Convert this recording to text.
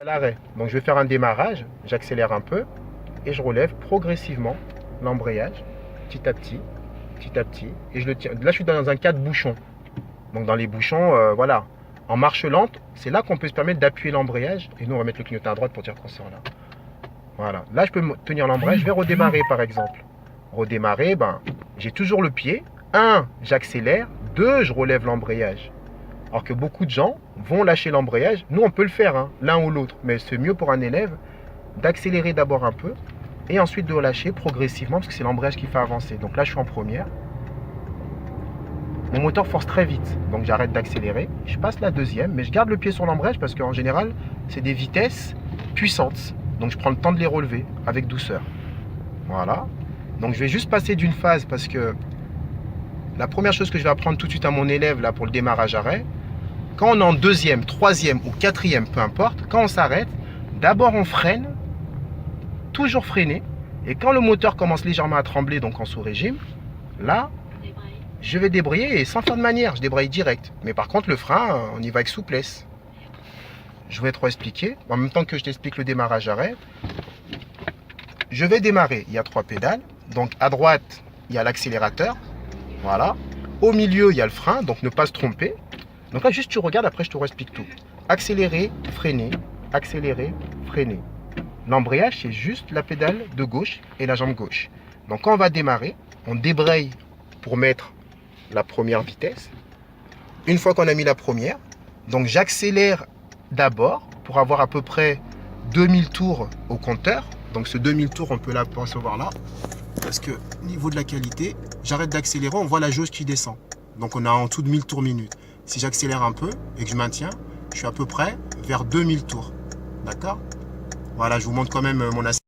À l'arrêt. Donc je vais faire un démarrage, j'accélère un peu et je relève progressivement l'embrayage, petit à petit, petit à petit. Et je le tiens. Là, je suis dans un cas de bouchon. Donc dans les bouchons, voilà. En marche lente, c'est là qu'on peut se permettre d'appuyer l'embrayage. Et nous, on va mettre le clignotant à droite pour dire qu'on sort là. Voilà. Là, je peux tenir l'embrayage. Je vais redémarrer, par exemple. Redémarrer, ben, j'ai toujours le pied. 1, j'accélère. 2, je relève l'embrayage. Alors que beaucoup de gens vont lâcher l'embrayage. Nous, on peut le faire, hein, l'un ou l'autre. Mais c'est mieux pour un élève d'accélérer d'abord un peu et ensuite de relâcher progressivement parce que c'est l'embrayage qui fait avancer. Donc là, je suis en première. Mon moteur force très vite, donc j'arrête d'accélérer. Je passe la deuxième, mais je garde le pied sur l'embrayage parce qu'en général, c'est des vitesses puissantes. Donc je prends le temps de les relever avec douceur. Voilà. Donc je vais juste passer d'une phase parce que la première chose que je vais apprendre tout de suite à mon élève là pour le démarrage arrêt, quand on est en deuxième, troisième ou quatrième, peu importe, quand on s'arrête, d'abord on freine, toujours freiner, et quand le moteur commence légèrement à trembler, donc en sous-régime, là, je vais débrayer et sans faire de manière, je débraye direct. Mais par contre, le frein, on y va avec souplesse. Je vais te expliquer. En même temps que je t'explique le démarrage arrêt, je vais démarrer. Il y a 3 pédales. Donc à droite, il y a l'accélérateur. Voilà. Au milieu, il y a le frein, donc ne pas se tromper. Donc là, juste tu regardes, après je te explique tout. Accélérer, freiner, accélérer, freiner. L'embrayage, c'est juste la pédale de gauche et la jambe gauche. Donc quand on va démarrer, on débraye pour mettre la première vitesse. Une fois qu'on a mis la première, donc j'accélère d'abord pour avoir à peu près 2000 tours au compteur. Donc ce 2000 tours, on peut l'apercevoir là. Parce que au niveau de la qualité, j'arrête d'accélérer, on voit la jauge qui descend. Donc on a en dessous de 1000 tours minute. Si j'accélère un peu et que je maintiens, je suis à peu près vers 2000 tours. D'accord? Voilà, je vous montre quand même mon accélération.